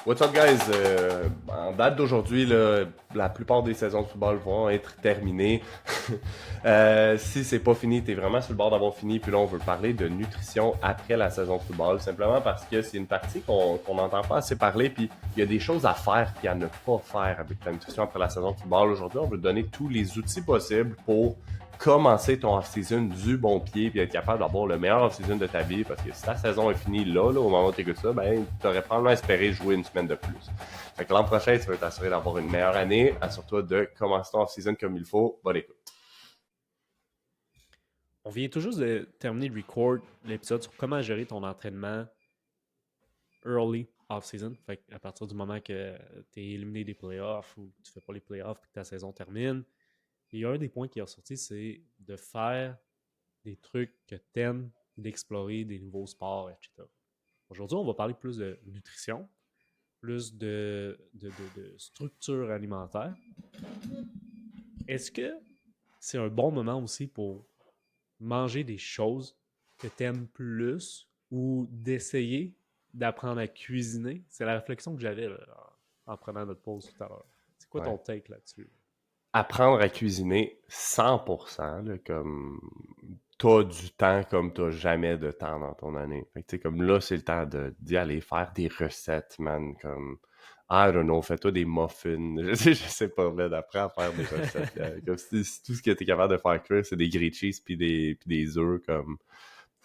What's up, guys? En date d'aujourd'hui, là, la plupart des saisons de football vont être terminées. Si c'est pas fini, t'es vraiment sur le bord d'avoir fini. Puis là, on veut parler de nutrition après la saison de football, simplement parce que c'est une partie qu'on n'entend pas assez parler. Puis il y a des choses à faire puis à ne pas faire avec la nutrition après la saison de football. Aujourd'hui, on veut te donner tous les outils possibles pour commencer ton off-season du bon pied puis être capable d'avoir le meilleur off-season de ta vie, parce que si ta saison est finie là, au moment où tu écoutes ça, ben t'aurais probablement espéré jouer une semaine de plus. Fait que l'an prochain, tu vas t'assurer d'avoir une meilleure année. Assure-toi de commencer ton off-season comme il faut. Bonne écoute. On vient tout juste de terminer de record l'épisode sur comment gérer ton entraînement early off-season. Fait à partir du moment que tu es éliminé des playoffs ou que tu fais pas les playoffs et que ta saison termine, il y a un des points qui est ressorti, c'est de faire des trucs que tu aimes, d'explorer des nouveaux sports, etc. Aujourd'hui, on va parler plus de nutrition, plus de structure alimentaire. Est-ce que c'est un bon moment aussi pour manger des choses que tu aimes plus ou d'essayer d'apprendre à cuisiner? C'est la réflexion que j'avais là, en prenant notre pause tout à l'heure. C'est quoi Ouais. ton take là-dessus? Apprendre à cuisiner 100%, là, comme t'as du temps comme t'as jamais de temps dans ton année. Fait que, tu sais, comme là, c'est le temps d'y aller faire des recettes, man, comme, I don't know, fais-toi des muffins. Je sais pas, mais d'apprendre à faire des recettes, là. Comme si tout ce que t'es capable de faire cuire, c'est des grilled cheese puis des œufs, comme,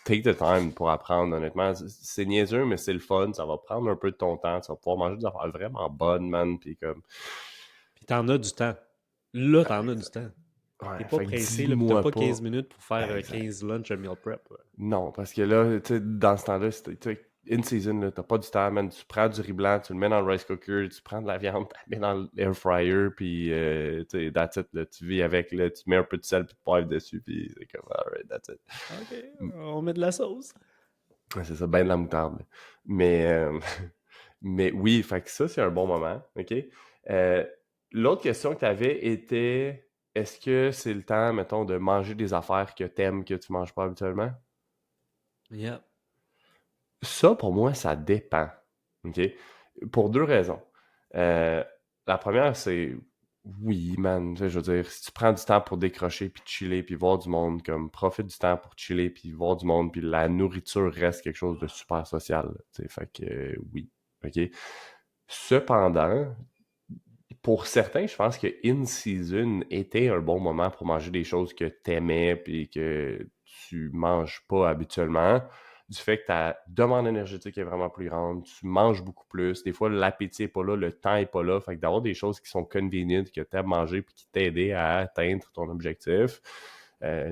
take the time pour apprendre, honnêtement. C'est niaiseux, mais c'est le fun. Ça va prendre un peu de ton temps. Tu vas pouvoir manger des affaires vraiment bonnes, man, puis comme, Puis t'en as du temps. Là, t'en as du temps. T'es ouais, pas fait que pressé, là, puis t'as dis-moi pas pas. 15 minutes pour faire Exact. 15 lunch à meal prep. Ouais. Non, parce que là, tu sais, dans ce temps-là, in season, là, t'as pas du temps, man. Tu prends du riz blanc, tu le mets dans le rice cooker, tu prends de la viande, tu la mets dans l'air fryer, puis tu sais, that's it, là, tu vis avec, là, tu mets un peu de sel puis de poivre dessus, puis c'est comme, alright, that's it. OK, on met de la sauce. Ouais, c'est ça, ben de la moutarde, là. Mais, mais oui, fait que ça, c'est un bon moment, OK? Euh, L'autre question que tu avais était, est-ce que c'est le temps, mettons, de manger des affaires que t'aimes, que tu manges pas habituellement? Yeah. Ça, pour moi, ça dépend. OK? Pour deux raisons. Euh, la première, c'est oui, man. Tu sais, je veux dire, si tu prends du temps pour décrocher, puis chiller, puis voir du monde, comme profite du temps pour chiller, puis voir du monde, puis la nourriture reste quelque chose de super social. Là, tu sais, fait que oui. OK? Cependant, pour certains, je pense que in-season était un bon moment pour manger des choses que t'aimais puis que tu manges pas habituellement. Du fait que ta demande énergétique est vraiment plus grande, tu manges beaucoup plus. Des fois, l'appétit est pas là, le temps est pas là. Fait que d'avoir des choses qui sont convenient, que tu aimes manger puis qui t'aident à atteindre ton objectif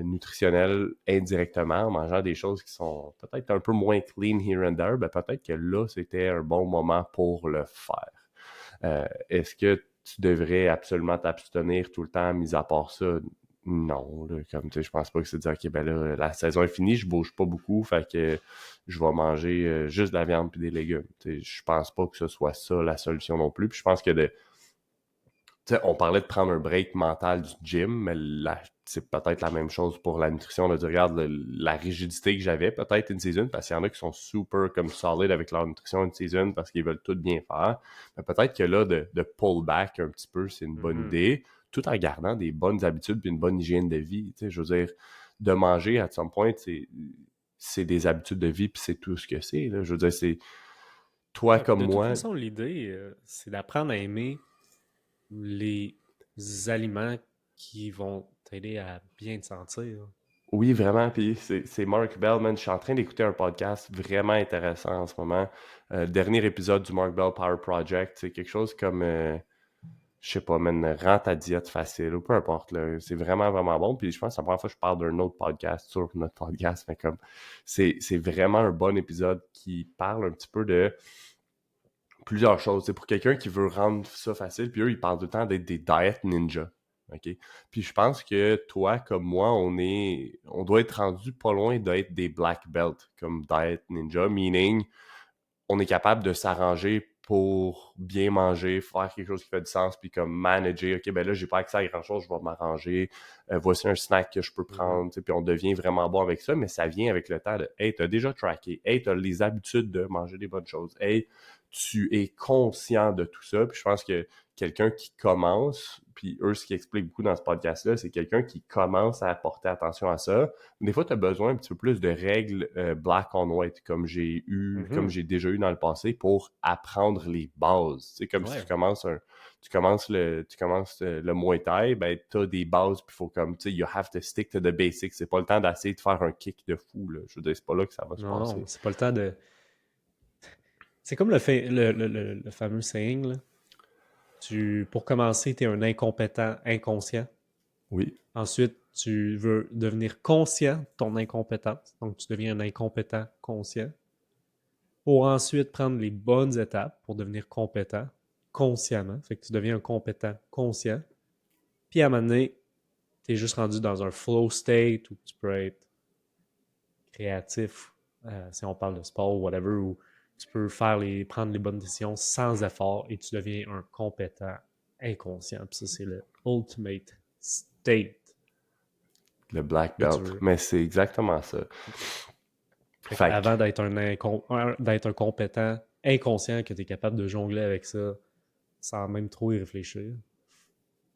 nutritionnel indirectement en mangeant des choses qui sont peut-être un peu moins clean here and there, ben peut-être que là, c'était un bon moment pour le faire. Est-ce que tu devrais absolument t'abstenir tout le temps, mis à part ça? Non, là, comme tu sais, je pense pas que c'est de dire, ok, ben là, la saison est finie, je bouge pas beaucoup, fait que je vais manger juste de la viande puis des légumes. Tu sais, je pense pas que ce soit ça la solution non plus. Puis je pense que tu sais, on parlait de prendre un break mental du gym, mais là, c'est peut-être la même chose pour la nutrition. Là, de regarde la rigidité que j'avais, peut-être une season, parce qu'il y en a qui sont super comme solid avec leur nutrition une season parce qu'ils veulent tout bien faire. Mais peut-être que là, de pull back un petit peu, c'est une bonne Mhm. idée, tout en gardant des bonnes habitudes et une bonne hygiène de vie. Tu sais, je veux dire, de manger à some point, c'est des habitudes de vie, puis c'est tout ce que c'est. Là. Je veux dire, c'est toi Ouais, puis comme de toute moi. façon, l'idée, c'est d'apprendre à aimer les aliments qui vont t'aider à bien te sentir. Oui, vraiment. Puis c'est Mark Bell, man. Je suis en train d'écouter un podcast vraiment intéressant en ce moment. Dernier épisode du Mark Bell Power Project. C'est quelque chose comme, je sais pas, man, rend ta diète facile ou peu importe. Là. C'est vraiment, vraiment bon. Puis je pense que c'est la première fois que je parle d'un autre podcast sur notre podcast. Mais comme, c'est vraiment un bon épisode qui parle un petit peu de plusieurs choses. C'est pour quelqu'un qui veut rendre ça facile. Puis eux, ils parlent tout le temps d'être des diet ninja. OK? Puis je pense que toi, comme moi, on doit être rendu pas loin d'être des black belts comme diet ninja, meaning on est capable de s'arranger pour bien manger, faire quelque chose qui fait du sens, puis comme manager, ok, ben là, j'ai pas accès à grand-chose, je vais m'arranger, voici un snack que je peux Mhm. prendre, puis on devient vraiment bon avec ça, mais ça vient avec le temps de, hey, t'as déjà tracké, hey, t'as les habitudes de manger des bonnes choses, hey, tu es conscient de tout ça. Puis je pense que quelqu'un qui commence, puis eux, ce qu'ils expliquent beaucoup dans ce podcast-là, c'est quelqu'un qui commence à porter attention à ça. Des fois, tu as besoin un petit peu plus de règles black on white, comme j'ai déjà eu dans le passé, pour apprendre les bases. C'est comme si tu commences le Muay Thai, ben t'as des bases, puis faut comme, tu sais, you have to stick to the basics. C'est pas le temps d'essayer de faire un kick de fou, là. Je veux dire, c'est pas là que ça va se passer. Non, c'est pas le temps de... C'est comme le fameux saying, là. Pour commencer, tu es un incompétent inconscient. Oui. Ensuite, tu veux devenir conscient de ton incompétence. Donc, tu deviens un incompétent conscient. Pour ensuite prendre les bonnes étapes pour devenir compétent consciemment. Fait que tu deviens un compétent conscient. Puis à un moment donné, tu es juste rendu dans un flow state où tu peux être créatif, si on parle de sport ou whatever, où tu peux prendre les bonnes décisions sans effort et tu deviens un compétent inconscient. Puis ça, c'est le ultimate state Le black que tu belt. veux. Mais c'est exactement ça. Avant d'être d'être un compétent inconscient, que tu es capable de jongler avec ça sans même trop y réfléchir,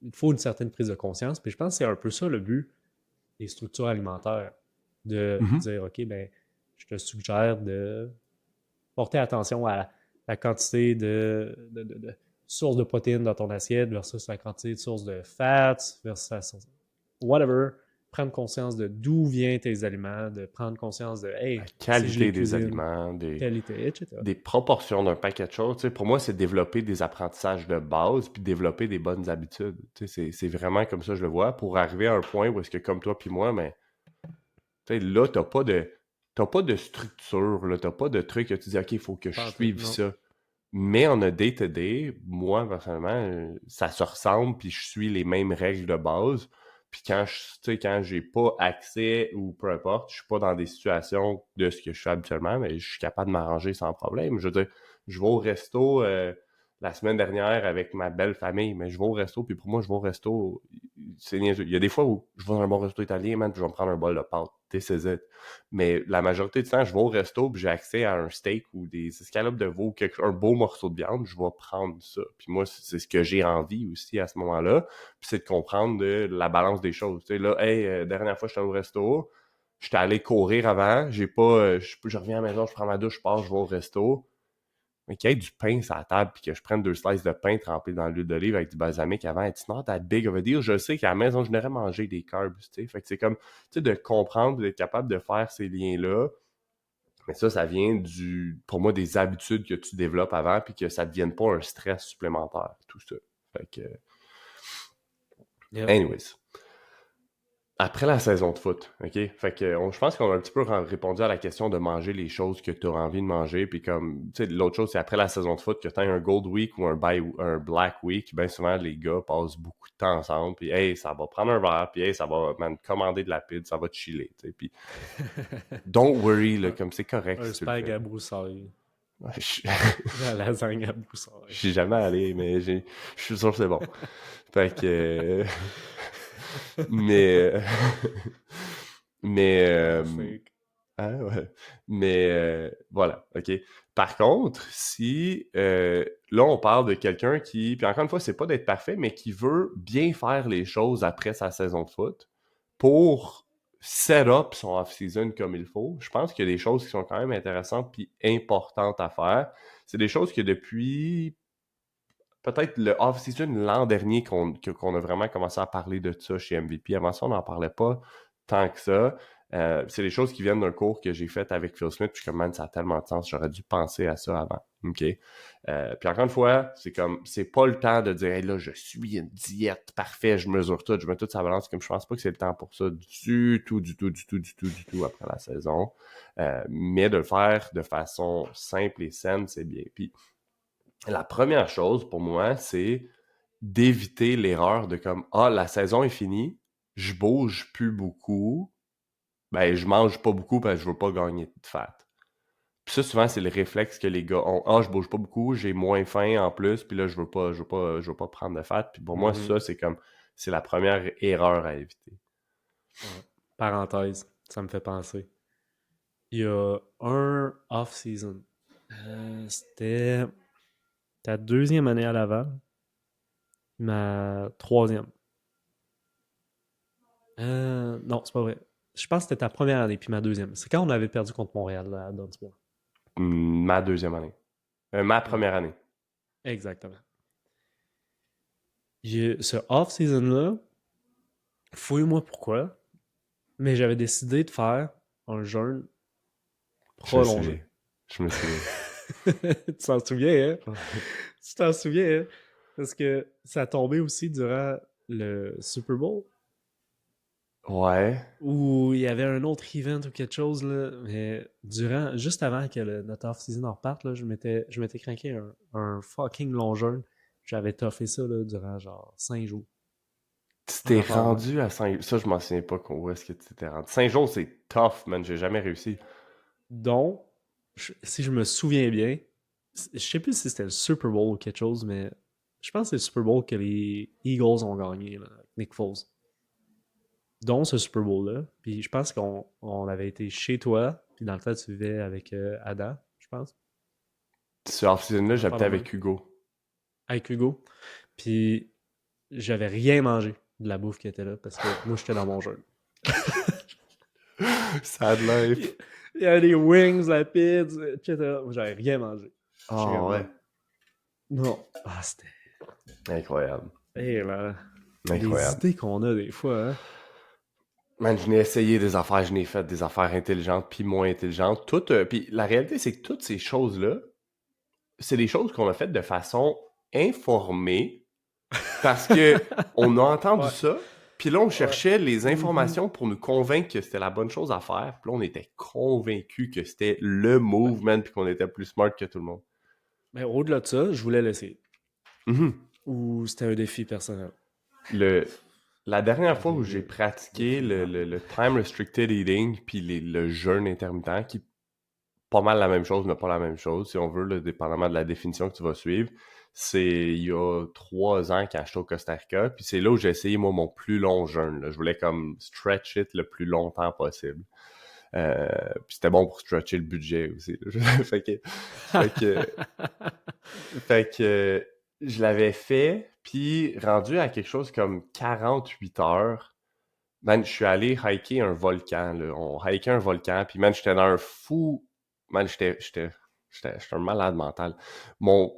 il faut une certaine prise de conscience. Puis je pense que c'est un peu ça le but des structures alimentaires. De dire, OK, ben, je te suggère de porter attention à la quantité de sources de protéines dans ton assiette versus la quantité de sources de fats versus la source... Whatever. Prendre conscience de d'où viennent tes aliments, de prendre conscience de, La hey, si je les qualité des cuisine, aliments, qualité, etc. des proportions d'un paquet de choses. Tu sais, pour moi, c'est développer des apprentissages de base puis développer des bonnes habitudes. Tu sais, c'est vraiment comme ça que je le vois pour arriver à un point où est-ce que comme toi puis moi, mais tu sais, là, t'as pas de structure, là, t'as pas de truc que tu dis, OK, il faut que je Pas en tout, suive non. ça. Mais on a day-to-day, moi, personnellement, ça se ressemble, puis je suis les mêmes règles de base. Puis quand j'ai pas accès ou peu importe, je suis pas dans des situations de ce que je fais habituellement, mais je suis capable de m'arranger sans problème. Je veux dire, je vais au resto la semaine dernière avec ma belle famille, mais je vais au resto, puis pour moi, je vais au resto, c'est niaiseux. Il y a des fois où je vais dans un bon resto italien, man, puis je vais me prendre un bol de pâtes. This is it. Mais la majorité du temps, je vais au resto puis j'ai accès à un steak ou des escalopes de veau, un beau morceau de viande, je vais prendre ça. Puis moi, c'est ce que j'ai envie aussi à ce moment-là. Puis c'est de comprendre la balance des choses. Tu sais, là, hey, dernière fois, j'étais au resto, j'étais allé courir avant, j'ai pas, je reviens à la maison, je prends ma douche, je pars, je vais au resto. Mais qu'il y ait du pain sur la table puis que je prenne 2 slices de pain trempés dans l'huile d'olive avec du balsamique avant, it's not that big of a deal. Je sais qu'à la maison, je n'aurais mangé des carbs, tu sais. Fait que c'est comme, tu sais, de comprendre, d'être capable de faire ces liens-là. Mais ça vient pour moi, des habitudes que tu développes avant puis que ça ne devienne pas un stress supplémentaire, tout ça. Fait que, Yep. anyways. Après la saison de foot, OK? Fait que je pense qu'on a un petit peu répondu à la question de manger les choses que tu as envie de manger. Puis comme, tu sais, l'autre chose, c'est après la saison de foot, que tu as un Gold Week ou un Black Week, bien souvent, les gars passent beaucoup de temps ensemble. Puis, hey, ça va prendre un verre. Puis, hey, ça va, man, commander de la pizza, ça va chiller, tu sais. Puis, don't worry, là, comme c'est correct Un si tu le spag fais. à broussailles. Ouais, La lasagne à je broussailles. suis jamais allé, mais je suis sûr que c'est bon. Fait que... mais... mais... Fake. Ah ouais. Mais voilà, OK. Par contre, si là, on parle de quelqu'un qui, puis encore une fois, c'est pas d'être parfait, mais qui veut bien faire les choses après sa saison de foot pour set up son off-season comme il faut, je pense qu'il y a des choses qui sont quand même intéressantes puis importantes à faire. C'est des choses que depuis peut-être le off-season l'an dernier qu'on a vraiment commencé à parler de ça chez MVP. Avant ça, on n'en parlait pas tant que ça. C'est des choses qui viennent d'un cours que j'ai fait avec Phil Smith, puis comme, man, ça a tellement de sens, j'aurais dû penser à ça avant. OK? Puis encore une fois, c'est comme, c'est pas le temps de dire, hey, là, je suis une diète parfaite, je mesure tout, je mets toute sa balance, comme je pense pas que c'est le temps pour ça du tout après la saison. Mais de le faire de façon simple et saine, c'est bien. Puis la première chose pour moi, c'est d'éviter l'erreur de comme, ah, la saison est finie, je bouge plus beaucoup, ben je mange pas beaucoup parce que je veux pas gagner de fat. Puis ça, souvent, c'est le réflexe que les gars ont. Ah, je bouge pas beaucoup, j'ai moins faim en plus, puis là, je veux pas prendre de fat. Puis pour moi, ça, c'est comme, c'est la première erreur à éviter. Ouais. Parenthèse, ça me fait penser. Il y a un off-season. C'était ta deuxième année à Laval, ma troisième. Non, c'est pas vrai. Je pense que c'était ta première année, puis ma deuxième. C'est quand on avait perdu contre Montréal là, à Dunsmore. Ma deuxième année. Ma Ouais, première année. exactement. Ce off-season-là, fouille-moi pourquoi, mais j'avais décidé de faire un jeûne Je me prolongé. souviens. Je me souviens. Tu t'en souviens, hein? Ouais. Tu t'en souviens, hein? Parce que ça a tombé aussi durant le Super Bowl, Ouais. où il y avait un autre event ou quelque chose, là, mais juste avant que notre off-season en reparte, là, je m'étais craqué un fucking long jeûne. J'avais toffé ça, là, durant genre 5 jours. Tu Un t'es affaire de même. rendu à Saint... Ça, je m'en souviens pas où est-ce que tu t'es rendu. Saint-Jean, c'est tough, man. J'ai jamais réussi. Donc, si je me souviens bien, je sais plus si c'était le Super Bowl ou quelque chose, mais je pense que c'est le Super Bowl que les Eagles ont gagné, là, avec Nick Foles. Dont ce Super Bowl-là. Puis je pense qu'on avait été chez toi, puis dans le temps, tu vivais avec Ada, je pense. Ce off-season-là, Un affaire j'habitais de même. avec Hugo. Avec Hugo. Puis j'avais rien mangé de la bouffe qui était là, parce que moi, j'étais dans mon jeûne. Sad life. Il y avait des wings, la pizza, etc. Moi, j'avais rien mangé. J'étais Oh, comme, ouais. non. Non. Ah, c'était... Incroyable. Hey, là, les Incroyable. idées qu'on a des fois, hein. Man, je n'ai essayé des affaires, je n'ai fait des affaires intelligentes puis moins intelligentes. Puis la réalité, c'est que toutes ces choses-là, c'est des choses qu'on a faites de façon informée parce que on a entendu Ouais, ça, puis là, on ouais. cherchait les Mhm. informations pour nous convaincre que c'était la bonne chose à faire. Puis là, on était convaincus que c'était le Ben, movement puis qu'on était plus smart que tout le monde. mais au-delà de ça, je voulais l'essayer. Mhm. Ou c'était un défi personnel. Le, la dernière fois où j'ai Des pratiqué défis le time restricted eating puis le jeûne intermittent, qui est pas mal la même chose, mais pas la même chose, si on veut, là, dépendamment de la définition que tu vas suivre, c'est il y a 3 ans quand j'étais au Costa Rica, puis c'est là où j'ai essayé, moi, mon plus long jeûne. Là. Je voulais comme stretch it le plus longtemps possible. Puis c'était bon pour stretcher le budget aussi. Là. Fait que, fait que je l'avais fait, puis rendu à quelque chose comme 48 heures, man, je suis allé hiker un volcan, là. On hikait un volcan, puis man, j'étais dans un fou... Man, j'étais un malade mental.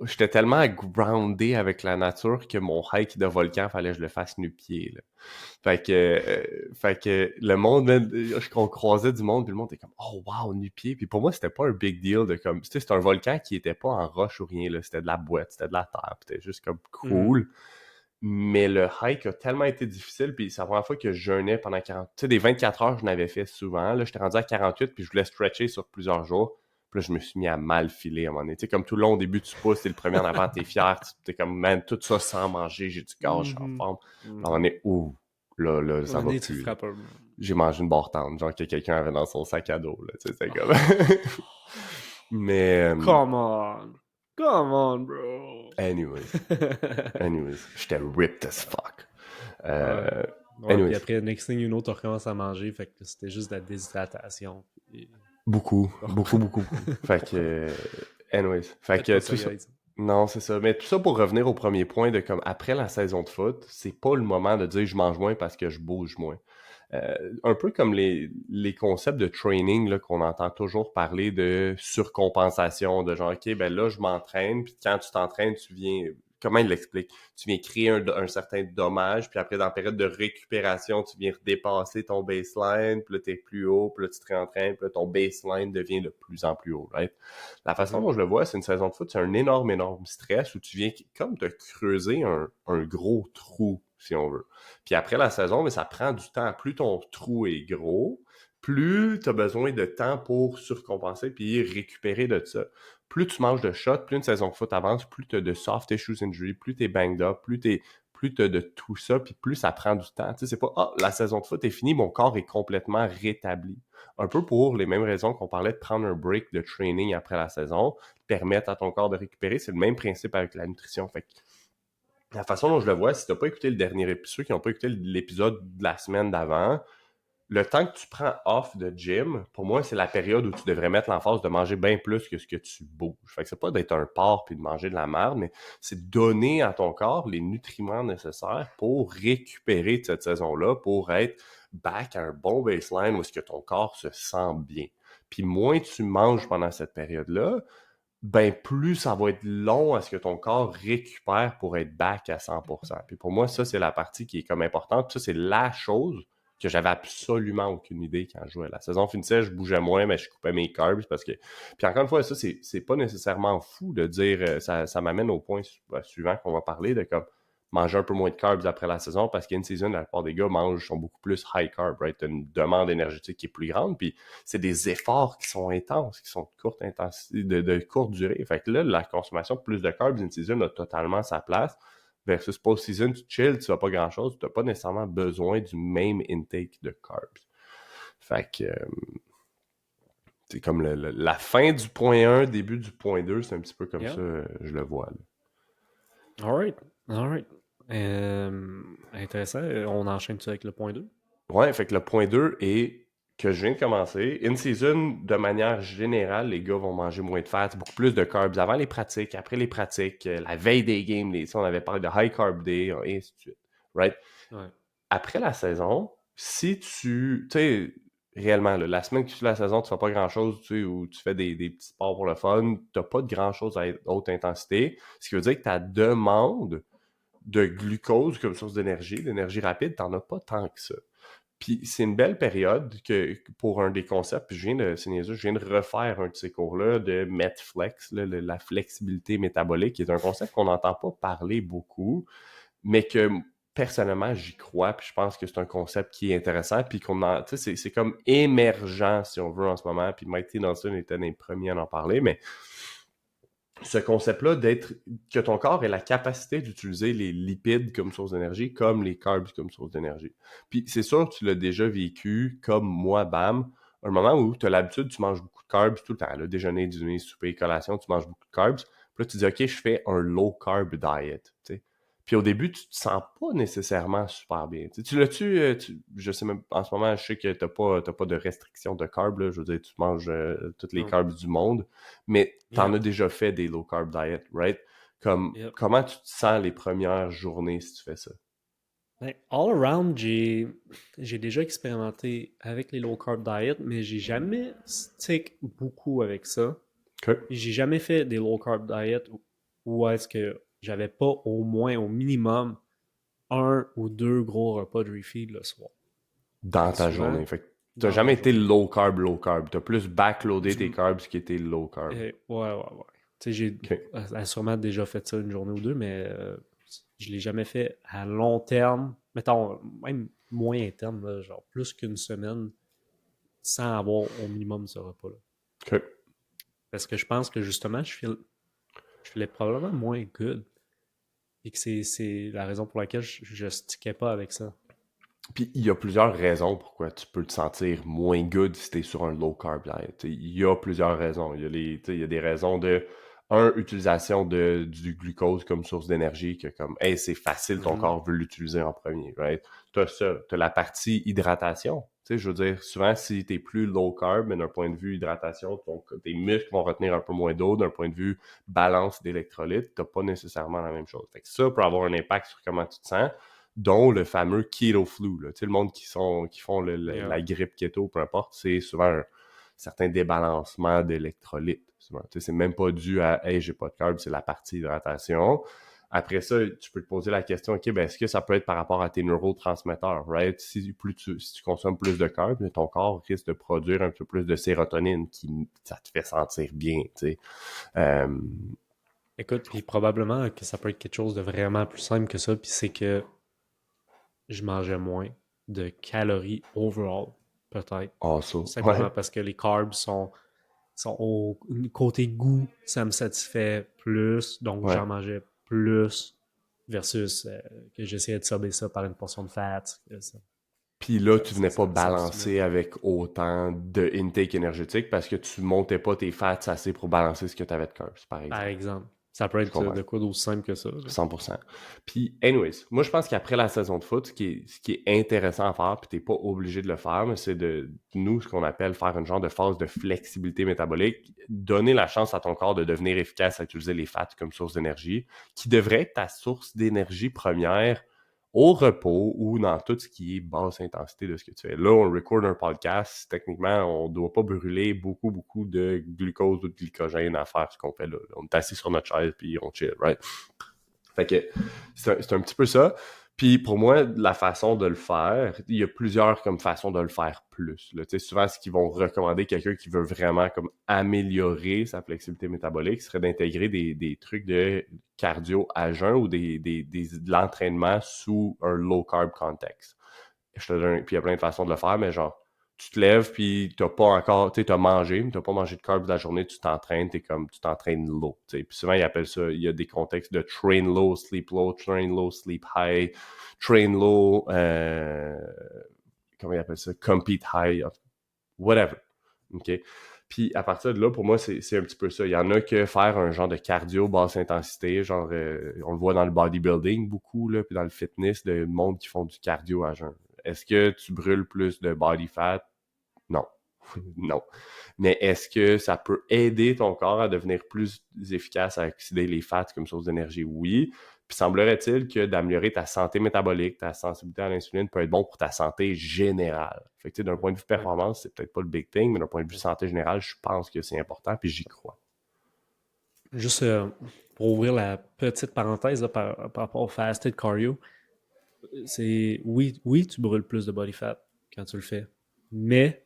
J'étais tellement groundé avec la nature que mon hike de volcan, fallait que je le fasse nu-pied, là. Fait que le monde, man, on croisait du monde, puis le monde était comme « Oh, wow, nu-pied! » Puis pour moi, c'était pas un big deal de comme... Tu sais, c'était un volcan qui était pas en roche ou rien, là. C'était de la boîte, c'était de la terre, puis c'était juste comme Mhm. cool. Mais le hike a tellement été difficile, puis c'est la première fois que je jeûnais pendant 40... Tu sais, des 24 heures, je n'avais fait souvent. Là, j'étais rendu à 48, puis je voulais stretcher sur plusieurs jours. Puis là, je me suis mis à mal filer à un moment donné. Tu sais, comme tout le long, au début, tu pousses, t'es le premier en avant, t'es fier, t'es comme, man, tout ça sans manger, j'ai du gaz, je suis en Mhm. forme. Puis à un moment Mhm. donné, ouh, là, À un ça moment va donné, tu plus, là. frappes un. J'ai mangé une barre tendre, genre que quelqu'un avait dans son sac à dos, là, tu sais, c'est comme... Mais, Come on! Come on, bro! anyways, j'étais ripped as fuck. Ouais. Euh, Ouais, puis anyways, après, next thing you know, tu recommences à manger, fait que c'était juste de la déshydratation. Puis... beaucoup, Bon. beaucoup, beaucoup, beaucoup. Fait que, anyways, fait Faites pas que ça, tout ça... guys. Non, c'est ça. Mais tout ça pour revenir au premier point de comme après la saison de foot, c'est pas le moment de dire je mange moins parce que je bouge moins. Un peu comme les concepts de training là, qu'on entend toujours parler de surcompensation, de genre, OK, ben là, je m'entraîne, puis quand tu t'entraînes, tu viens... Comment il l'explique? Tu viens créer un certain dommage, puis après, dans la période de récupération, tu viens dépasser ton baseline, puis là, t'es plus haut, puis là, tu te réentraînes, puis là, ton baseline devient de plus en plus haut, right? La façon Mhm. dont je le vois, c'est une saison de foot, c'est un énorme, énorme stress où tu viens comme te creuser un gros trou, si on veut. Puis après la saison, mais ça prend du temps. Plus ton trou est gros, plus tu as besoin de temps pour surcompenser puis récupérer de ça. Plus tu manges de shots, plus une saison de foot avance, plus tu as de soft tissues injury, plus tu es banged up, plus tu as de tout ça, puis plus ça prend du temps. Tu sais, c'est pas « Ah, la saison de foot est finie, mon corps est complètement rétabli. » Un peu pour les mêmes raisons qu'on parlait de prendre un break de training après la saison, permettre à ton corps de récupérer. C'est le même principe avec la nutrition. Fait que la façon dont je le vois, si t'as pas écouté le dernier épisode, ceux qui n'ont pas écouté l'épisode de la semaine d'avant, le temps que tu prends off de gym, pour moi, c'est la période où tu devrais mettre l'emphase de manger bien plus que ce que tu bouges. Fait que c'est pas d'être un porc puis de manger de la merde, mais c'est de donner à ton corps les nutriments nécessaires pour récupérer de cette saison-là, pour être back à un bon baseline où est-ce que ton corps se sent bien. Puis moins tu manges pendant cette période-là, ben plus ça va être long à ce que ton corps récupère pour être back à 100%. Puis pour moi, ça, c'est la partie qui est comme importante. Puis ça, c'est la chose que j'avais absolument aucune idée quand je jouais. La saison finissait, je bougeais moins, mais je coupais mes carbs parce que... Puis encore une fois, ça, c'est pas nécessairement fou de dire... ça m'amène au point suivant qu'on va parler de comme manger un peu moins de carbs après la saison parce qu'une saison, la plupart des gars sont beaucoup plus high carb, right? T'as une demande énergétique qui est plus grande, puis c'est des efforts qui sont intenses, qui sont de courte intensité, de courte durée. Fait que là, la consommation de plus de carbs in season a totalement sa place. Versus post-season, tu chill, tu fais pas grand-chose, tu n'as pas nécessairement besoin du même intake de carbs. Fait que c'est comme la fin du point 1, début du point 2, c'est un petit peu comme Yeah. ça, je le vois. Là. Alright. Intéressant. On enchaîne-tu avec le point 2? Ouais, fait que le point 2 est que je viens de commencer. In-season, de manière générale, les gars vont manger moins de fats, beaucoup plus de carbs avant les pratiques, après les pratiques, la veille des games, on avait parlé de high carb day, et ainsi de suite. Right? Ouais. Après la saison, si tu sais, réellement, là, la semaine qui suit la saison, tu fais pas grand-chose, tu sais, ou tu fais des petits sports pour le fun, tu n'as pas de grand-chose à haute intensité, ce qui veut dire que ta demande de glucose comme source d'énergie rapide, t'en as pas tant que ça. Puis c'est une belle période pour un des concepts, puis c'est niaiseux, je viens de refaire un de ces cours-là de MetFlex, là, la flexibilité métabolique, qui est un concept qu'on n'entend pas parler beaucoup, mais que personnellement, j'y crois, puis je pense que c'est un concept qui est intéressant, puis tu sais, c'est comme émergent, si on veut, en ce moment, puis Mike T. Nelson était un des premiers à en parler, mais ce concept-là que ton corps ait la capacité d'utiliser les lipides comme source d'énergie, comme les carbs comme source d'énergie. Puis c'est sûr que tu l'as déjà vécu, comme moi, bam, un moment où tu as l'habitude, tu manges beaucoup de carbs tout le temps, là, déjeuner, dîner, souper, collation, tu manges beaucoup de carbs. Puis là, tu dis, OK, je fais un low carb diet. T'sais. Puis au début, tu te sens pas nécessairement super bien. T'sais, je sais même, en ce moment, je sais que t'as pas de restriction de carbs, là, je veux dire, tu manges toutes les Non. carbs du monde, mais t'en Yeah. as déjà fait des low carb diet, right? Yep. Comment tu te sens les premières journées si tu fais ça? Ben, all around, j'ai déjà expérimenté avec les low carb diet, mais j'ai jamais stick beaucoup avec ça. OK. J'ai jamais fait des low carb diet où est-ce que j'avais pas au moins, au minimum, un ou deux gros repas de refeed le soir. Fait Dans que ta souvent, journée. Fait que t'as dans ma jamais été journée, low carb, low carb. T'as plus backloadé tes du, carbs qui étaient low carb. ouais. Tu sais, j'ai OK. sûrement déjà fait ça une journée ou deux, mais je l'ai jamais fait à long terme. Mettons, même moyen terme, là, genre plus qu'une semaine, sans avoir au minimum ce repas-là. OK. Parce que je pense que justement, je filais probablement moins good. Et que c'est la raison pour laquelle je stickais pas avec ça. Puis il y a plusieurs raisons pourquoi tu peux te sentir moins good si t'es sur un low carb diet. T'sais, il y a plusieurs raisons. Il y a des raisons de utilisation du glucose comme source d'énergie, que comme, hey, c'est facile, ton Mhm. corps veut l'utiliser en premier, right? T'as ça, t'as la partie hydratation. Tu sais, je veux dire, souvent, si t'es plus low carb, mais d'un point de vue hydratation, tes muscles vont retenir un peu moins d'eau, d'un point de vue balance d'électrolytes, t'as pas nécessairement la même chose. Fait que ça peut avoir un impact sur comment tu te sens, dont le fameux keto flu. Là. Tu sais, le monde qui font Yeah. la grippe keto, peu importe, c'est souvent un certain débalancement d'électrolytes. Souvent. Tu sais, c'est même pas dû à hey, j'ai pas de carbs, c'est la partie hydratation. Après ça, tu peux te poser la question, OK, ben, est-ce que ça peut être par rapport à tes neurotransmetteurs, right? Si tu consommes plus de carbs, ton corps risque de produire un peu plus de sérotonine ça te fait sentir bien, tu sais. Euh, Écoute, puis probablement que ça peut être quelque chose de vraiment plus simple que ça, puis c'est que je mangeais moins de calories overall, peut-être. also, Simplement ouais. parce que les carbs sont au côté goût, ça me satisfait plus, donc Ouais. j'en mangeais plus versus que j'essayais de sobber ça par une portion de fat. Puis là, tu venais pas Ça me stimule balancer moins. avec autant de intake énergétique parce que tu montais pas tes fats assez pour balancer ce que tu avais de carbs, par Par exemple. exemple. Ça peut Je être comprends. de quoi d'aussi simple que ça. 100%. Puis, anyways, moi, je pense qu'après la saison de foot, ce qui est intéressant à faire, puis t'es pas obligé de le faire, mais c'est nous, ce qu'on appelle faire une genre de phase de flexibilité métabolique, donner la chance à ton corps de devenir efficace à utiliser les fats comme source d'énergie, qui devrait être ta source d'énergie première au repos ou dans tout ce qui est basse intensité de ce que tu fais. Là, on record un podcast. Techniquement, on ne doit pas brûler beaucoup, beaucoup de glucose ou de glycogène à faire ce qu'on fait là. On est assis sur notre chaise puis on chill, right? Fait que c'est un petit peu ça. Puis pour moi, la façon de le faire, il y a plusieurs comme façons de le faire plus. Là. Tu sais, souvent, ce qu'ils vont recommander quelqu'un qui veut vraiment comme améliorer sa flexibilité métabolique serait d'intégrer des trucs de cardio à jeun ou de l'entraînement sous un low carb contexte. Je te donne, puis il y a plein de façons de le faire, mais genre, tu te lèves, puis t'as pas encore, tu sais, t'as mangé, mais t'as pas mangé de carbs de la journée, tu t'entraînes, tu t'entraînes low, tu sais. Puis souvent, ils appellent ça, il y a des contextes de train low, sleep high, train low, comment ils appellent ça, compete high, whatever, ok? Puis à partir de là, pour moi, c'est un petit peu ça. Il y en a que faire un genre de cardio basse intensité, genre, on le voit dans le bodybuilding beaucoup, là, puis dans le fitness, de monde qui font du cardio à jeun. Est-ce que tu brûles plus de body fat? Non. Non. Mais est-ce que ça peut aider ton corps à devenir plus efficace à oxyder les fats comme source d'énergie? Oui. Puis semblerait-il que d'améliorer ta santé métabolique, ta sensibilité à l'insuline peut être bon pour ta santé générale. Fait que, tu sais, d'un point de vue Ouais. performance, c'est peut-être pas le big thing, mais d'un point de vue santé générale, je pense que c'est important, puis j'y crois. Juste pour ouvrir la petite parenthèse là, par rapport au fasted cardio, c'est oui, tu brûles plus de body fat quand tu le fais, mais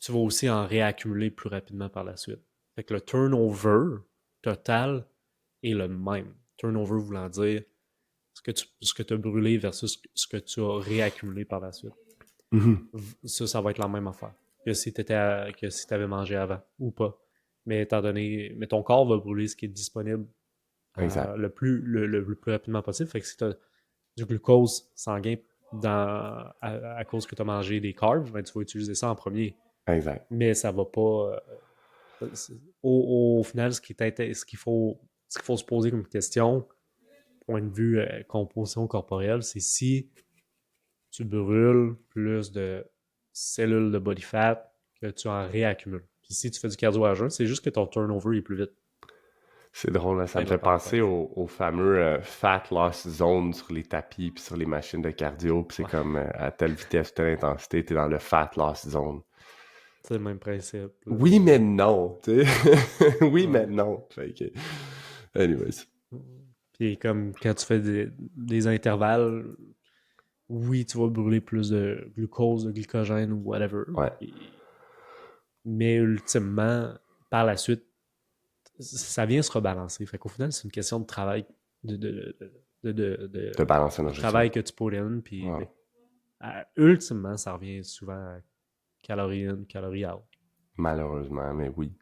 tu vas aussi en réaccumuler plus rapidement par la suite. Fait que le turnover total est le même. Turnover voulant dire ce que tu as brûlé versus ce que tu as réaccumulé par la suite. Mhm. Ça va être la même affaire que si tu avais mangé avant ou pas. Mais étant donné, mais ton corps va brûler ce qui est disponible Exact. le plus rapidement possible. Fait que si tu as du glucose sanguin à cause que tu as mangé des carbs, ben, tu vas utiliser ça en premier. Exact. Mais ça va pas. Au final, ce qu'il faut se poser comme question, point de vue composition corporelle, c'est si tu brûles plus de cellules de body fat que tu en réaccumules. Puis si tu fais du cardio à jeun, c'est juste que ton turnover est plus vite. C'est drôle, là, ça Fin me de la fait penser parenthèse. au fameux fat loss zone sur les tapis puis sur les machines de cardio, puis c'est Ouais, comme à telle vitesse, telle intensité, t'es dans le fat loss zone. c'est le même principe. Là. Oui, mais non, tu sais. Oui, mais Ouais. non. Fait que, anyways. Puis comme quand tu fais des intervalles, oui, tu vas brûler plus de glucose, de glycogène ou whatever. Ouais, Mais ultimement, par la suite, ça vient se rebalancer. Fait qu'au final, c'est une question de travail, de, de, de balance de énergétique. travail que tu put in. Puis Ouais. ultimement, ça revient souvent à calorie in, calorie out. Malheureusement, mais oui.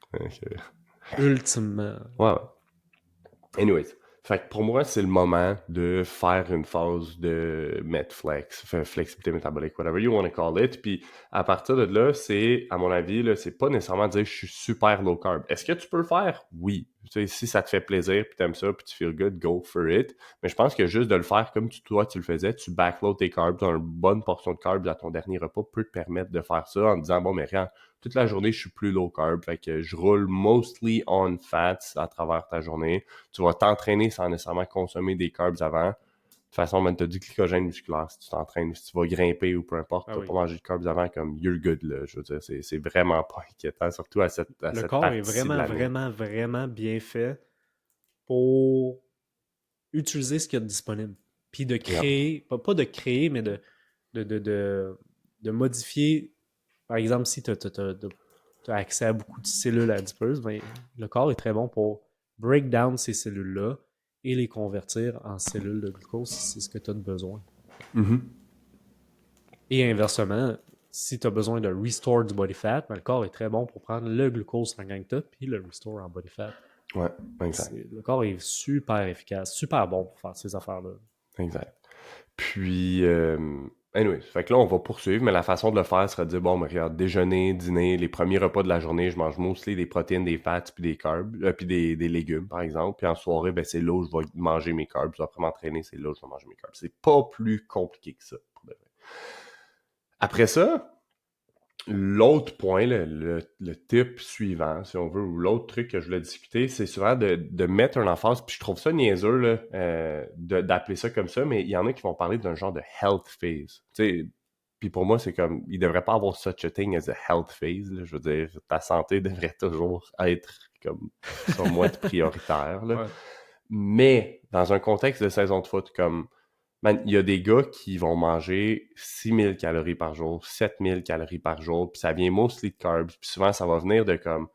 Ultimement. Ouais, ouais. Anyways. Fait que pour moi, c'est le moment de faire une phase de Metflex, flexibilité métabolique, whatever you want to call it. Puis à partir de là, c'est, à mon avis, là, c'est pas nécessairement dire je suis super low carb. Est-ce que tu peux le faire? Oui. Tu sais, si ça te fait plaisir, puis t'aimes ça, puis tu feel good, go for it. Mais je pense que juste de le faire comme toi, tu le faisais, tu backload tes carbs, tu as une bonne portion de carbs à ton dernier repas, peut te permettre de faire ça en te disant, bon, mais rien, toute la journée, je suis plus low carb. Fait que je roule mostly on fats à travers ta journée. Tu vas t'entraîner sans nécessairement consommer des carbs avant. De toute façon, même, tu as du glycogène musculaire si tu t'entraînes, si tu vas grimper ou peu importe, Ah tu n'as pas oui. mangé de carbs avant, comme you're good, là. Je veux dire, c'est vraiment pas inquiétant, surtout à Le cette corps est partie de vraiment, l'année. vraiment, vraiment bien fait pour utiliser ce qu'il y a de disponible. Puis de Yep. créer, pas de créer, mais de, de, de, de modifier. Par exemple, si tu as accès à beaucoup de cellules adipeuses, ben, le corps est très bon pour break down ces cellules-là et les convertir en cellules de glucose si c'est ce que tu as de besoin. Mhm. Et inversement, si tu as besoin de restore du body fat, ben, le corps est très bon pour prendre le glucose sanguin que tu as puis le restore en body fat. Ouais, exact. Le corps est super efficace, super bon pour faire ces affaires-là. Exact. Puis, Anyway, fait que là, on va poursuivre, mais la façon de le faire serait de dire, bon, mais regarde, déjeuner, dîner, les premiers repas de la journée, je mange mostly des protéines, des fats, puis des carbs, puis des légumes, par exemple. Puis en soirée, ben, c'est là où je vais manger mes carbs. Après m'entraîner, c'est là où je vais manger mes carbs. C'est pas plus compliqué que ça, pour de vrai. Après ça, l'autre point, le tip suivant, si on veut, ou l'autre truc que je voulais discuter, c'est souvent de mettre un emphase, puis je trouve ça niaiseux là, d'appeler ça comme ça, mais il y en a qui vont parler d'un genre de health phase. Tu sais, puis pour moi, c'est comme, il devrait pas avoir such a thing as a health phase. Là, je veux dire, ta santé devrait toujours être comme, sûrement être prioritaire. Là. Ouais. Mais dans un contexte de saison de foot comme man, il y a des gars qui vont manger 6000 calories par jour, 7000 calories par jour, puis ça vient mostly de carbs, puis souvent ça va venir de comme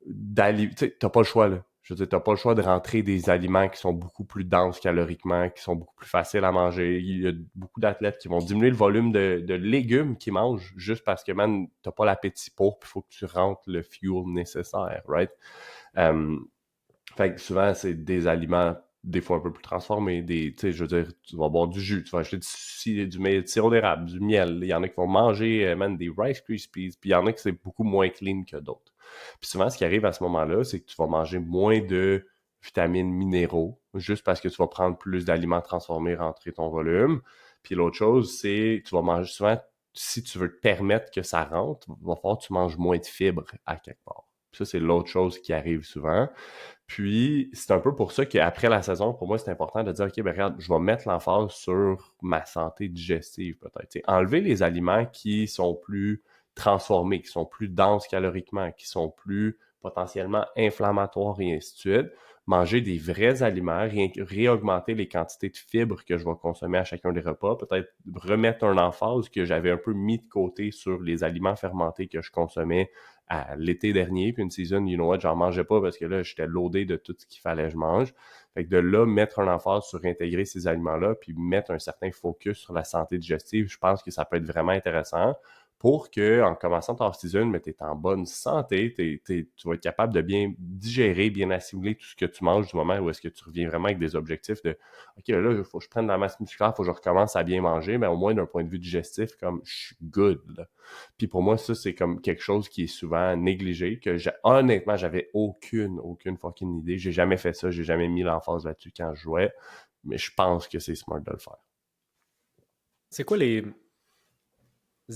tu sais, t'as pas le choix là. Je veux dire, t'as pas le choix de rentrer des aliments qui sont beaucoup plus denses caloriquement, qui sont beaucoup plus faciles à manger. Il y a beaucoup d'athlètes qui vont diminuer le volume de légumes qu'ils mangent juste parce que, man, t'as pas l'appétit pour, puis il faut que tu rentres le fuel nécessaire, right? Euh, Fait que souvent, c'est des aliments des fois un peu plus transformés. Tu sais, je veux dire, tu vas boire du jus, tu vas acheter du sirop d'érable, du miel. Il y en a qui vont manger même des Rice Krispies, puis il y en a qui c'est beaucoup moins clean que d'autres. Puis souvent, ce qui arrive à ce moment-là, c'est que tu vas manger moins de vitamines minéraux, juste parce que tu vas prendre plus d'aliments transformés, rentrer ton volume. Puis l'autre chose, c'est tu vas manger souvent, si tu veux te permettre que ça rentre, il va falloir que tu manges moins de fibres à quelque part. Puis ça, c'est l'autre chose qui arrive souvent. Puis, c'est un peu pour ça qu'après la saison, pour moi, c'est important de dire, OK, ben regarde, je vais mettre l'emphase sur ma santé digestive, peut-être. T'sais, enlever les aliments qui sont plus transformés, qui sont plus denses caloriquement, qui sont plus potentiellement inflammatoires et ainsi de suite. Manger des vrais aliments, réaugmenter les quantités de fibres que je vais consommer à chacun des repas, peut-être remettre un emphase que j'avais un peu mis de côté sur les aliments fermentés que je consommais à l'été dernier, puis une season, you know what, j'en mangeais pas parce que là, j'étais loadé de tout ce qu'il fallait que je mange. Fait que de là, mettre un emphase sur intégrer ces aliments-là, puis mettre un certain focus sur la santé digestive, je pense que ça peut être vraiment intéressant pour que, en commençant ta off-season, mais tu es en bonne santé, tu vas être capable de bien digérer, bien assimiler tout ce que tu manges du moment où est-ce que tu reviens vraiment avec des objectifs de OK, là, il faut que je prenne de la masse musculaire, il faut que je recommence à bien manger, mais au moins d'un point de vue digestif, comme je suis good. Là. Puis pour moi, ça, c'est comme quelque chose qui est souvent négligé, que honnêtement, j'avais aucune fucking idée. J'ai jamais fait ça, j'ai jamais mis l'emphase là-dessus quand je jouais, mais je pense que c'est smart de le faire. C'est quoi les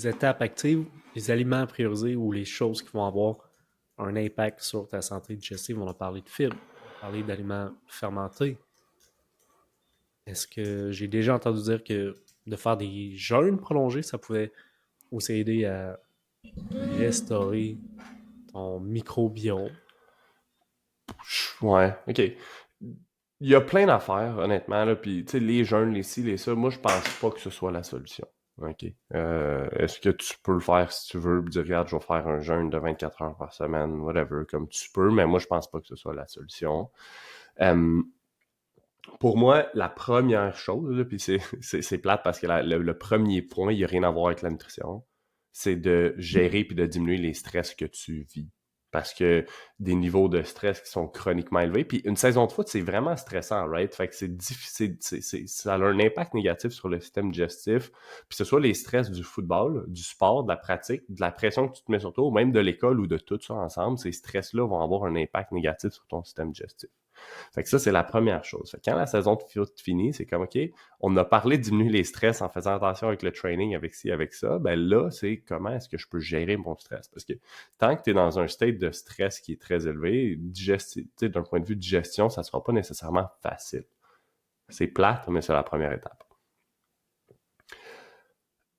étapes actives, les aliments à prioriser ou les choses qui vont avoir un impact sur ta santé digestive? On a parlé de fibres, on a parlé d'aliments fermentés. Est-ce que j'ai déjà entendu dire que de faire des jeûnes prolongés, ça pouvait aussi aider à restaurer ton microbiome? Ouais, ok. Il y a plein d'affaires, honnêtement, là, puis tu sais, les jeûnes, les ci, les ça, moi, je pense pas que ce soit la solution. OK. Est-ce que tu peux le faire si tu veux, dire, regarde, je vais faire un jeûne de 24 heures par semaine, whatever, comme tu peux, mais moi, je pense pas que ce soit la solution. Euh, pour moi, la première chose, là, puis c'est plate parce que le premier point, il n'y a rien à voir avec la nutrition, c'est de gérer puis de diminuer les stress que tu vis. Parce que des niveaux de stress qui sont chroniquement élevés. Puis une saison de foot, c'est vraiment stressant, right? Fait que c'est difficile, ça a un impact négatif sur le système digestif. Puis que ce soit les stress du football, du sport, de la pratique, de la pression que tu te mets sur toi, ou même de l'école ou de tout ça ensemble, ces stress-là vont avoir un impact négatif sur ton système digestif. Fait que ça, c'est la première chose. Fait que quand la saison de foot finit, c'est comme, OK, on a parlé de diminuer les stress en faisant attention avec le training, avec ci, avec ça. Ben là, c'est comment est-ce que je peux gérer mon stress? Parce que tant que tu es dans un state de stress qui est très élevé, d'un point de vue de gestion, ça ne sera pas nécessairement facile. C'est plate, mais c'est la première étape.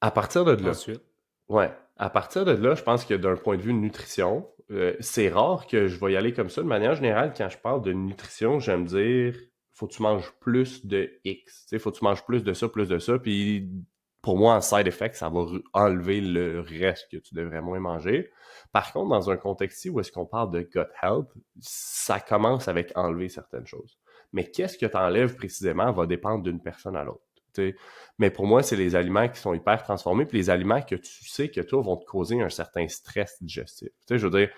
À partir de là, Ensuite, ouais, à partir de là, je pense que d'un point de vue nutrition, c'est rare que je vais y aller comme ça. De manière générale, quand je parle de nutrition, j'aime dire, faut que tu manges plus de X. Tu sais, faut que tu manges plus de ça, plus de ça. Puis pour moi, en side effect, ça va enlever le reste que tu devrais moins manger. Par contre, dans un contexte où est-ce qu'on parle de gut health, ça commence avec enlever certaines choses. Mais qu'est-ce que tu enlèves précisément va dépendre d'une personne à l'autre. Tu sais. Mais pour moi, c'est les aliments qui sont hyper transformés, puis les aliments que tu sais que toi vont te causer un certain stress digestif. Tu sais, je veux dire,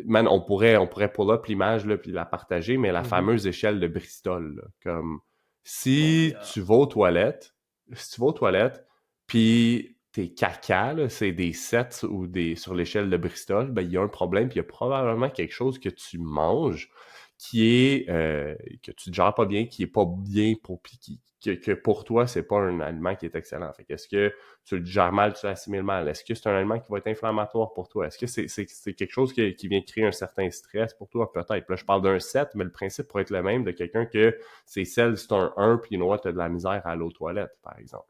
man, on pourrait pull up l'image là, puis la partager, mais la fameuse échelle de Bristol, là, comme oh si yeah. tu vas aux toilettes, si tu vas aux toilettes, puis tes caca, là, c'est des 7 ou des sur l'échelle de Bristol, ben il y a un problème, puis il y a probablement quelque chose que tu manges qui est que tu ne gères pas bien, qui est pas bien pour puis que pour toi, c'est pas un aliment qui est excellent. Fait que est-ce que tu le gères mal, tu l'assimiles mal? Est-ce que c'est un aliment qui va être inflammatoire pour toi? Est-ce que c'est quelque chose qui vient créer un certain stress pour toi? Peut-être. Là, je parle d'un 7, mais le principe pourrait être le même de quelqu'un que ses selles, c'est un 1, puis tu as de la misère à aller aux toilettes, par exemple.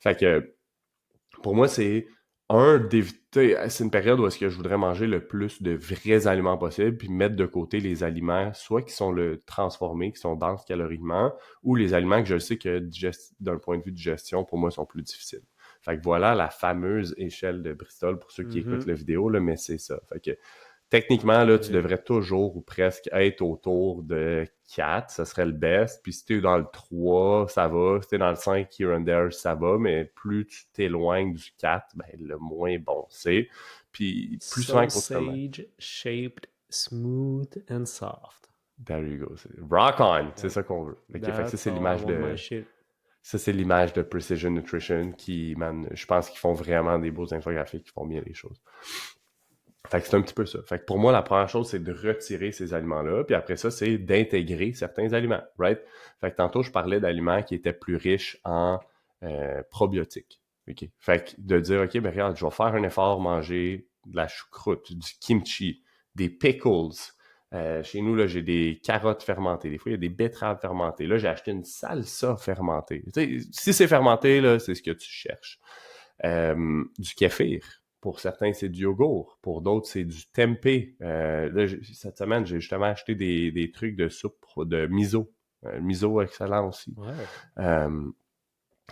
Fait que pour moi, c'est d'éviter. C'est une période où est-ce que je voudrais manger le plus de vrais aliments possible, puis mettre de côté les aliments, soit qui sont transformés, qui sont denses caloriquement, ou les aliments que je sais que d'un point de vue de digestion, pour moi, sont plus difficiles. Fait que voilà la fameuse échelle de Bristol pour ceux qui écoutent la vidéo, là, mais c'est ça. Fait que techniquement, là, tu devrais toujours ou presque être autour de 4, ça serait le best. Puis si t'es dans le 3, ça va. Si t'es dans le 5, here and there, ça va. Mais plus tu t'éloignes du 4, ben, le moins bon c'est. Puis plus souvent qu'autrement. Sausage shaped, smooth and soft. There you go. Rock on! C'est ça qu'on veut. Okay, fait que ça, c'est l'image de... Ça, c'est l'image de Precision Nutrition qui, man, je pense qu'ils font vraiment des beaux infographiques, qui font bien les choses. Fait que c'est un petit peu ça. Fait que pour moi, la première chose, c'est de retirer ces aliments-là. Puis après ça, c'est d'intégrer certains aliments, right? Fait que tantôt, je parlais d'aliments qui étaient plus riches en probiotiques. OK? Fait que de dire, OK, ben regarde, je vais faire un effort, manger de la choucroute, du kimchi, des pickles. Chez nous, là, j'ai des carottes fermentées. Des fois, il y a des betteraves fermentées. Là, j'ai acheté une salsa fermentée. Tu sais, si c'est fermenté, là, c'est ce que tu cherches. Du kéfir. Pour certains, c'est du yogourt. Pour d'autres, c'est du tempeh. Là, cette semaine, j'ai justement acheté des trucs de soupe de miso. Miso excellent aussi. Ouais.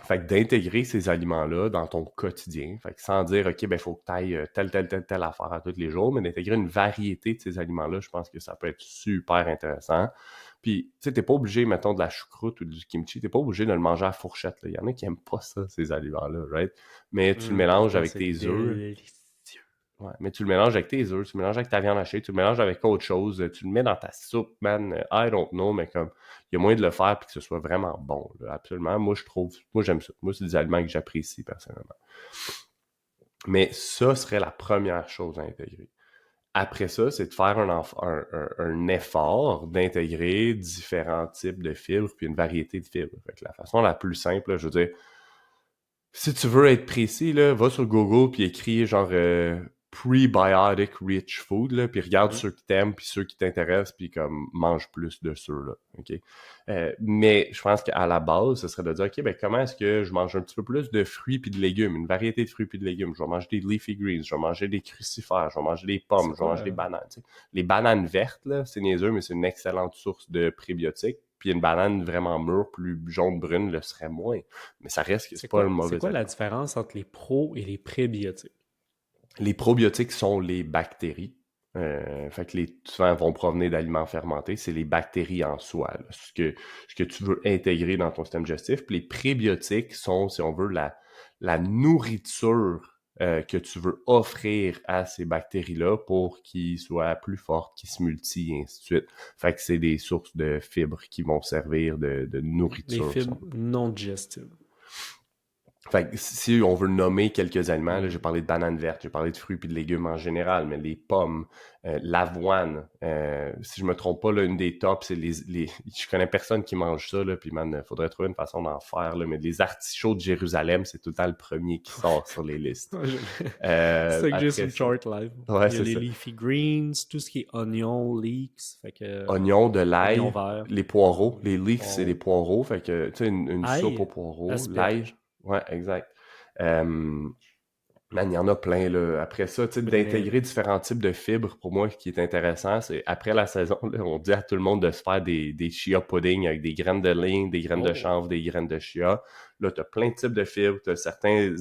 Fait que d'intégrer ces aliments-là dans ton quotidien. Fait que sans dire, OK, ben, il faut que tu ailles telle affaire à tous les jours, mais d'intégrer une variété de ces aliments-là, je pense que ça peut être super intéressant. Puis, tu sais, t'es pas obligé, mettons, de la choucroute ou du kimchi, t'es pas obligé de le manger à la fourchette. Là. Il y en a qui aiment pas ça, ces aliments-là, right? Mais tu le mélanges avec tes œufs. Ouais, mais tu le mélanges avec tes œufs, tu le mélanges avec ta viande hachée, tu le mélanges avec autre chose, tu le mets dans ta soupe, man, I don't know, mais comme, il y a moyen de le faire puis que ce soit vraiment bon, là, absolument. Moi, j'aime ça. Moi, c'est des aliments que j'apprécie personnellement. Mais ça serait la première chose à intégrer. Après ça, c'est de faire un effort d'intégrer différents types de fibres puis une variété de fibres. Fait que la façon la plus simple, là, je veux dire, si tu veux être précis, là, va sur Google puis écris genre prebiotic rich food, là, puis regarde ceux qui t'aiment puis ceux qui t'intéressent puis comme mange plus de ceux-là. OK? Mais je pense qu'à la base, ce serait de dire, OK, ben comment est-ce que je mange un petit peu plus de fruits puis de légumes, une variété de fruits puis de légumes. Je vais manger des leafy greens, je vais manger des crucifères, je vais manger des pommes, je vais manger des bananes. T'sais. Les bananes vertes, là, c'est niaiseux, mais c'est une excellente source de prébiotiques. Puis une banane vraiment mûre, plus jaune-brune, le serait moins. Mais ça reste que c'est pas un mauvais C'est quoi aliment. la différence entre les pros et les prébiotiques? Les probiotiques sont les bactéries. Fait que souvent vont provenir d'aliments fermentés. C'est les bactéries en soi, là, ce que tu veux intégrer dans ton système digestif. Puis les prébiotiques sont, si on veut, la nourriture que tu veux offrir à ces bactéries-là pour qu'ils soient plus fortes, qu'ils se multiplient, et ainsi de suite. Fait que c'est des sources de fibres qui vont servir de nourriture. Les fibres non digestibles. Fait que si on veut nommer quelques aliments, là, j'ai parlé de bananes vertes, j'ai parlé de fruits et de légumes en général, mais les pommes, l'avoine, si je me trompe pas, là, une des tops, c'est je connais personne qui mange ça, là, puis man, faudrait trouver une façon d'en faire, là, mais les artichauts de Jérusalem, c'est tout le temps le premier qui sort sur les listes. C'est ça que j'ai sur le chart live. Ouais, il y a les leafy greens, tout ce qui est oignons, leeks, fait que... Oignons, de l'ail, oignons verts. les poireaux, les leeks, c'est les poireaux, fait que, tu sais, une soupe aux poireaux, l'ail, asperges. ouais, exact. Man, il y en a plein, là. Après ça, tu sais, d'intégrer différents types de fibres, pour moi, ce qui est intéressant, c'est après la saison, là, on dit à tout le monde de se faire des chia pudding avec des graines de lin, des graines de chanvre, des graines de chia. Là, tu as plein de types de fibres, tu as certains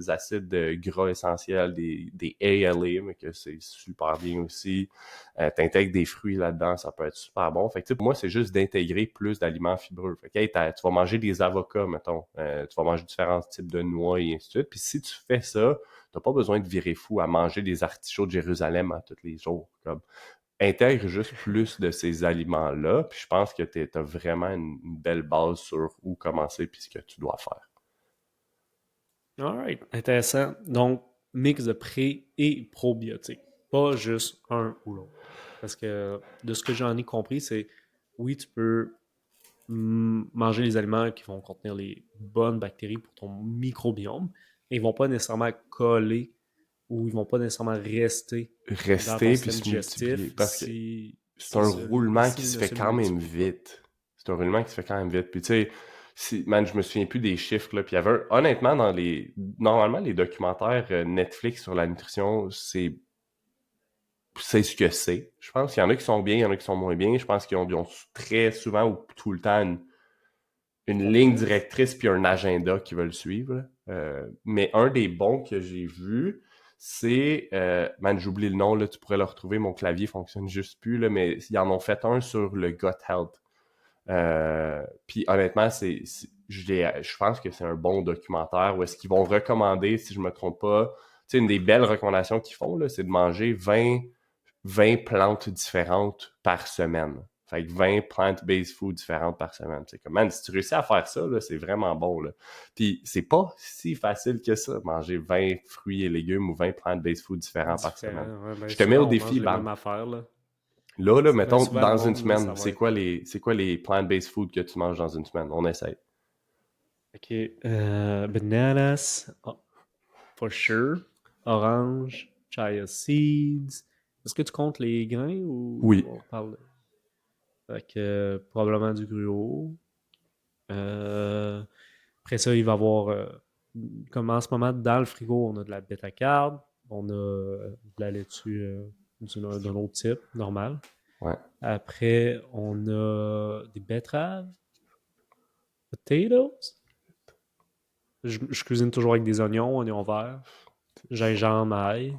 acides gras essentiels, des ALA, mais que c'est super bien aussi. Tu intègres des fruits là-dedans, ça peut être super bon. Fait que, pour moi, c'est juste d'intégrer plus d'aliments fibreux. Fait que, hey, tu vas manger des avocats, mettons. Tu vas manger différents types de noix et ainsi de suite. Puis si tu fais ça, t'as pas besoin de virer fou à manger des artichauts de Jérusalem tous les jours. Comme, intègre juste plus de ces aliments-là, puis je pense que t'as vraiment une belle base sur où commencer puis ce que tu dois faire. Alright, intéressant. Donc, mix de pré et probiotiques. Pas juste un ou l'autre. Parce que de ce que j'en ai compris, c'est oui, tu peux manger les aliments qui vont contenir les bonnes bactéries pour ton microbiome, et ils vont pas nécessairement coller ou ils vont pas nécessairement rester dans ton Rester puis système se multiplier. digestif Parce que si c'est c'est un ça, roulement qui s'ils se ne fait se quand même multiplient pas. vite. C'est un roulement qui se fait quand même vite. Puis tu sais, man, je me souviens plus des chiffres, là. Puis il y avait honnêtement, normalement, les documentaires Netflix sur la nutrition, c'est ce que c'est. Je pense qu'il y en a qui sont bien, il y en a qui sont moins bien. Je pense qu'ils ont très souvent ou tout le temps une ligne Formule. directrice puis un agenda qu'ils veulent suivre, là. Mais un des bons que j'ai vu, c'est... man, j'oublie le nom, là, tu pourrais le retrouver, mon clavier fonctionne juste plus, là, mais ils en ont fait un sur le gut health. Puis honnêtement, je pense que c'est un bon documentaire où est-ce qu'ils vont recommander, si je me trompe pas, tu sais, une des belles recommandations qu'ils font, là, c'est de manger 20 plantes différentes par semaine. Fait que 20 plant-based foods différentes par semaine. C'est comme, man, si tu réussis à faire ça, là, c'est vraiment bon, là. Puis c'est pas si facile que ça, manger 20 fruits et légumes ou 20 plant-based foods différents par semaine. Différent. Ouais, ben Je te mets au souvent, on défi, mange les mêmes Bam. affaires, là. Là, Ben mettons, souvent, le dans une monde, là, ça semaine, va c'est être... quoi les plant-based foods que tu manges dans une semaine? On essaye. OK. Bananas, for sure. Orange, chia seeds. Est-ce que tu comptes les grains ou Oui. on parle... Fait que, probablement du gruau. Euh, Après ça, il va y avoir... comme en ce moment, dans le frigo, on a de la bêta-carbe. On a de la laitue d'un autre type, normal. Ouais. Après, on a des betteraves, potatoes. Je cuisine toujours avec des oignons verts, gingembre, ail,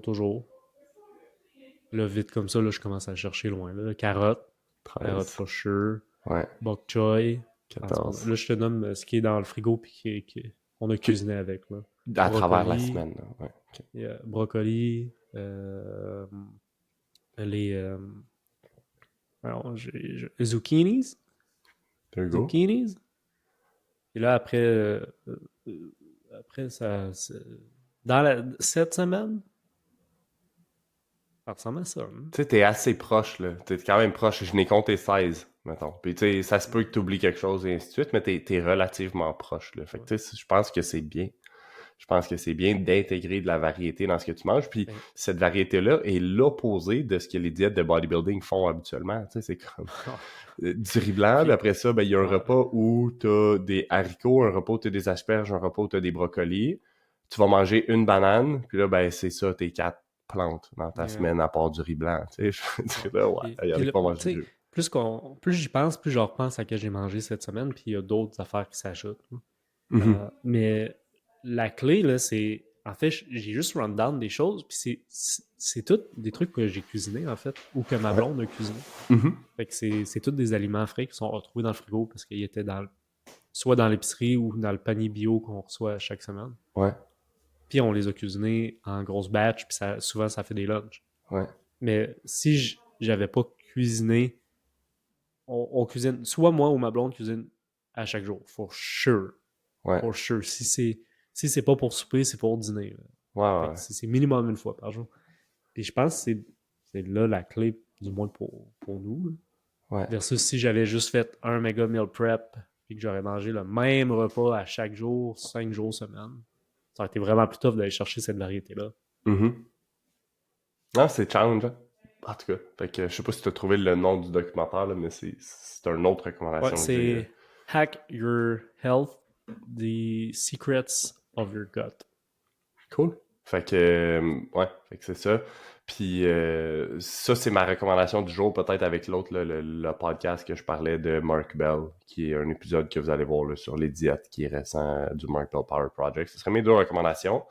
toujours. Là, vite comme ça, là, je commence à chercher loin. Là. Carotte 13. for sure, Ouais. bok choy. En ce moment. 14. Là, je te nomme ce qui est dans le frigo et qu'on a Que- cuisiné avec. Là. À travers la Brocoli, semaine, là. Ouais. OK. brocoli, les alors, zucchinis, There you go. zucchinis. Et là, après cette semaine, ça ressemble à ça. Hein? Tu sais, t'es assez proche, là. T'es quand même proche. Je n'ai compté 16, mettons. Puis, tu sais, ça se peut que tu oublies quelque chose et ainsi de suite, mais t'es relativement proche, là. Fait que, Ouais. tu sais, je pense que c'est bien. Je pense que c'est bien d'intégrer de la variété dans ce que tu manges. Puis, Ben, cette variété-là est l'opposé de ce que les diètes de bodybuilding font habituellement. Tu sais, c'est comme du riz blanc, puis puis, après ça, ben, il y a un ouais, repas où t'as des haricots, un repas où t'as des asperges, un repas où t'as des brocolis. Tu vas manger une banane, puis là, ben, c'est ça, tes 4 plantes dans ta yeah, semaine à part du riz blanc. Tu sais, je veux ouais. dire, là, ouais, il y en Puis a qui là, vont tu manger sais, deux. plus j'y pense, plus je repense à ce que j'ai mangé cette semaine, puis il y a d'autres affaires qui s'ajoutent. Là. Mhm. Mais la clé, là, c'est. En fait, j'ai juste run down des choses, puis c'est tout des trucs que j'ai cuisinés, en fait, ou que ma Ouais. blonde a cuisiné. Mhm. Fait que c'est tous des aliments frais qui sont retrouvés dans le frigo parce qu'ils étaient soit dans l'épicerie ou dans le panier bio qu'on reçoit chaque semaine. Ouais. Puis on les a cuisinés en grosse batch, puis souvent ça fait des lunchs. Ouais. Mais si j'avais pas cuisiné, on cuisine, soit moi ou ma blonde cuisine à chaque jour, for sure. Ouais. For sure. Si c'est pas pour souper, c'est pour dîner. Là. Ouais. Fait Ouais. que c'est minimum une fois par jour. Puis je pense que c'est là la clé, du moins pour nous. Là. Ouais. Versus si j'avais juste fait un méga meal prep puis que j'aurais mangé le même repas à chaque jour, 5 jours semaine, ça aurait été vraiment plus tough d'aller chercher cette variété-là. Mhm. Non, c'est challengeant. En tout cas, fait que je sais pas si tu as trouvé le nom du documentaire, là, mais c'est une autre Ouais, recommandation que j'ai. c'est Hack Your Health, The Secrets of Your Gut. Cool. Fait que, ouais, fait que c'est ça. Puis ça, c'est ma recommandation du jour, peut-être avec l'autre, là, le podcast que je parlais de Mark Bell, qui est un épisode que vous allez voir là, sur les diètes, qui est récent du Mark Bell Power Project. Ce seraient mes deux recommandations.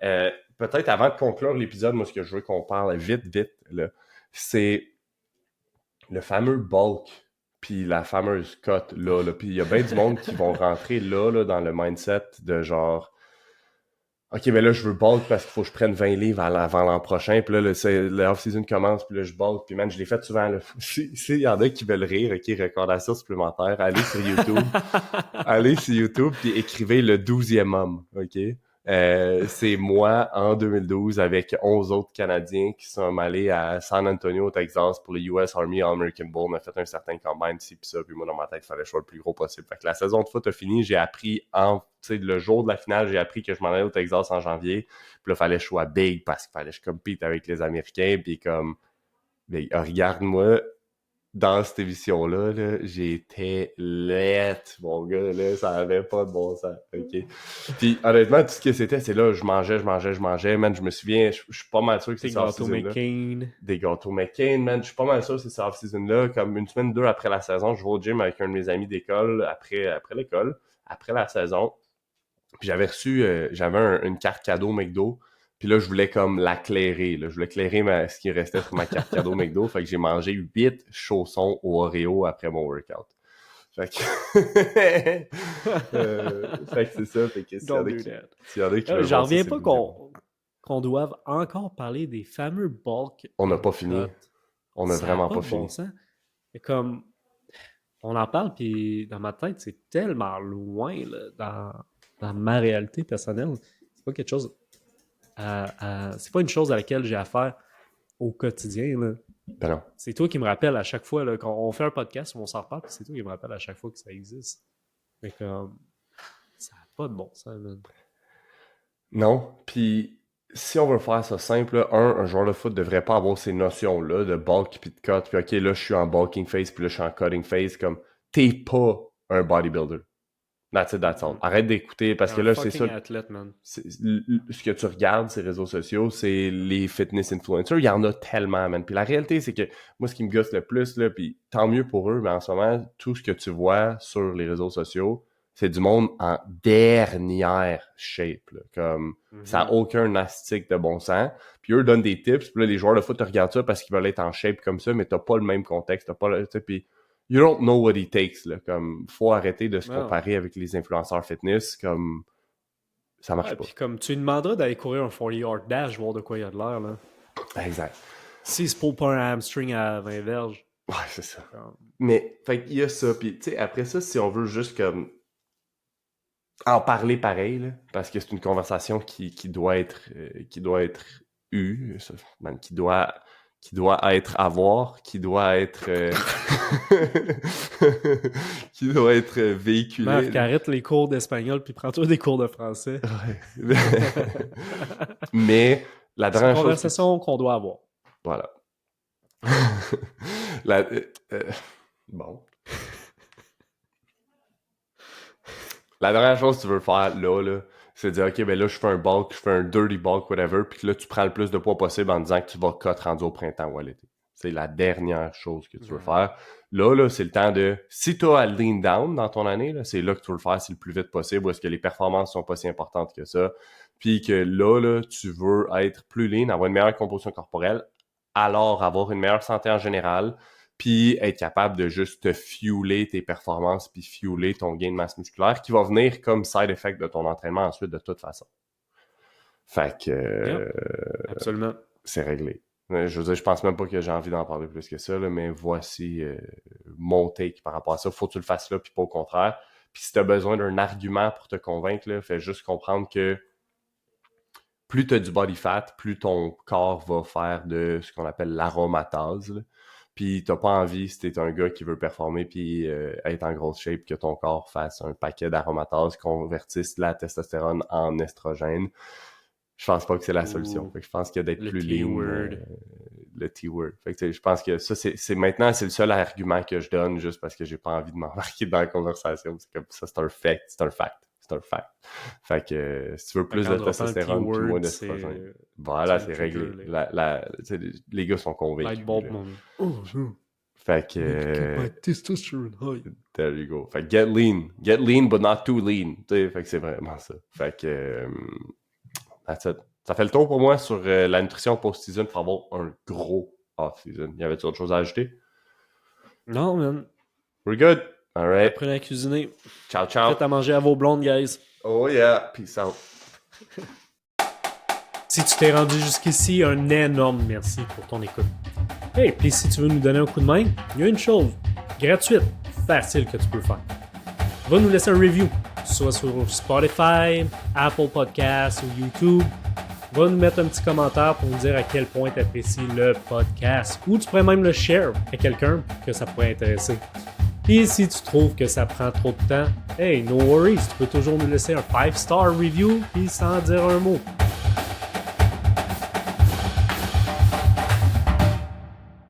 Peut-être avant de conclure l'épisode, moi, ce que je veux qu'on parle vite, là, c'est le fameux bulk, puis la fameuse cote là. Puis il y a bien du monde qui vont rentrer là, dans le mindset de genre OK, mais là, je veux bulk parce qu'il faut que je prenne 20 livres avant l'an prochain. Puis là, le off-season commence, puis là, je bulk. Puis man, je l'ai fait souvent. Là. S'il y en a qui veulent rire, OK, recommandation supplémentaire, allez sur YouTube. Allez sur YouTube, puis écrivez le 12e homme, OK? C'est moi en 2012 avec 11 autres Canadiens qui sont allés à San Antonio, au Texas pour le US Army All-American Bowl. On a fait un certain combine, ci puis ça, puis moi dans ma tête, il fallait que je sois le plus gros possible. Fait que la saison de foot a fini, j'ai appris le jour de la finale, j'ai appris que je m'en allais au Texas en janvier. Puis là, il fallait que je sois big parce qu'il fallait que je compete avec les Américains, puis comme, ben, regarde-moi, dans cette émission-là, là, j'étais laite, mon gars, là, ça avait pas de bon sens, OK? Puis, honnêtement, tout ce que c'était, c'est là, je mangeais, man, je me souviens, je suis pas mal sûr que c'est Des ça gâteaux off-season-là. McCain. Des gâteaux McCain, man, je suis pas mal sûr que c'est ça off-season-là, comme une semaine, deux après la saison, je vais au gym avec un de mes amis d'école, après l'école, après la saison, puis j'avais une carte cadeau McDo. Puis là, je voulais comme l'éclairer. Je voulais éclairer ce qui restait sur ma carte cadeau McDo. Fait que j'ai mangé 8 chaussons au Oreo après mon workout. Fait que, fait que c'est ça. Fait que Don't do that. s'il y en a qui veulent J'en voir ça, reviens c'est pas le 12e. qu'on doive encore parler des fameux bulk On n'a pas fini. cut. On n'a Ça n'a vraiment pas pas de bon fini. sens. Et comme, on en parle, puis dans ma tête, c'est tellement loin là, dans ma réalité personnelle. C'est pas quelque chose c'est pas une chose à laquelle j'ai affaire au quotidien. Là. Ben non. C'est toi qui me rappelle à chaque fois, là, quand on fait un podcast où on s'en reparle, puis c'est toi qui me rappelle à chaque fois que ça existe. Mais comme, ça n'a pas de bon sens. Man. Non. Puis, si on veut faire ça simple, là, un joueur de foot devrait pas avoir ces notions-là de bulk puis de cut. Puis, OK, là, je suis en bulking phase, puis là, je suis en cutting phase. Comme, t'es pas un bodybuilder. That's it, that's all. Arrête d'écouter, parce T'es que un là, c'est ça. fucking athlète, man. Ce que tu regardes, ces réseaux sociaux, c'est les fitness influencers. Il y en a tellement, man. Puis la réalité, c'est que moi, ce qui me gosse le plus, là, puis tant mieux pour eux, mais en ce moment, tout ce que tu vois sur les réseaux sociaux, c'est du monde en dernière shape. Là. Comme, ça n'a aucun astique de bon sens. Puis eux donnent des tips. Puis là, les joueurs de foot te regardent ça parce qu'ils veulent être en shape comme ça, mais t'as pas le même contexte. T'as pas le, tu sais, puis you don't know what it takes. Là. Comme, faut arrêter de se Non. comparer avec les influenceurs fitness. Comme, ça marche Ouais, pas. puis comme tu lui demanderas d'aller courir un 40-yard dash, voir de quoi il y a de l'air, là. Exact. Si c'est pour pas un hamstring à 20 verges. Ouais, c'est ça. Comme... Mais, fait qu'il y a ça. Puis, tu sais, après ça, si on veut juste comme en parler pareil, là, parce que c'est une conversation qui doit être eue, ça, man, qui doit être à voir, qui doit être qui doit être véhiculé. Marc, arrête les cours d'espagnol puis prends-toi des cours de français. Ouais. Mais la C'est une dernière chose. conversation qu'on doit avoir. Voilà. La, bon. La dernière chose que tu veux faire là, c'est de dire, OK, ben là, je fais un bulk, je fais un dirty bulk, whatever, puis que là, tu prends le plus de poids possible en disant que tu vas cut rendu au printemps ou à l'été. C'est la dernière chose que tu veux faire. Là, c'est le temps de... Si tu as à lean down dans ton année, là, c'est là que tu veux le faire, c'est le plus vite possible, où est-ce que les performances sont pas si importantes que ça, puis que là, tu veux être plus lean, avoir une meilleure composition corporelle, alors avoir une meilleure santé en général, puis être capable de juste te fueler tes performances, puis fueler ton gain de masse musculaire, qui va venir comme side effect de ton entraînement ensuite de toute façon. Fait que... Absolument. C'est réglé. Je veux dire, je pense même pas que j'ai envie d'en parler plus que ça, là, mais voici mon take par rapport à ça. Faut que tu le fasses là, puis pas au contraire. Puis si tu as besoin d'un argument pour te convaincre, là, fais juste comprendre que plus tu as du body fat, plus ton corps va faire de ce qu'on appelle l'aromatase. Là. Puis t'as pas envie, si t'es un gars qui veut performer puis être en grosse shape, que ton corps fasse un paquet d'aromatase, convertisse la testostérone en estrogène. Je pense pas que c'est la solution. Fait que je pense qu'il y a d'être plus lean. Le T-word. Fait que je pense que ça, c'est maintenant, c'est le seul argument que je donne juste parce que j'ai pas envie de m'embarquer dans la conversation. C'est comme ça, c'est un fact. C'est un fact. Fait que si tu veux plus de testostérone puis moins d'estrogène. Voilà, c'est réglé. Les gars sont convaincus. Lightbulb moment. Oh, fait que... my testosterone high. There you go. Fait que get lean. Get lean, but not too lean. T'sais, fait que c'est vraiment ça. Fait que... that's it. Ça fait le tour pour moi sur la nutrition post-season pour avoir un gros off-season. Y avait-tu autre chose à ajouter? Non, man. We're good. All right. Apprenez à cuisiner. Ciao, ciao. Faites à manger à vos blondes, guys. Oh yeah. Peace out. Si tu t'es rendu jusqu'ici, un énorme merci pour ton écoute. Hey, puis si tu veux nous donner un coup de main, il y a une chose gratuite, facile que tu peux faire. Va nous laisser un review, soit sur Spotify, Apple Podcasts ou YouTube. Va nous mettre un petit commentaire pour nous dire à quel point tu apprécies le podcast. Ou tu pourrais même le share à quelqu'un que ça pourrait intéresser. Et si tu trouves que ça prend trop de temps, hey, no worries, tu peux toujours nous laisser un 5-star review puis sans dire un mot.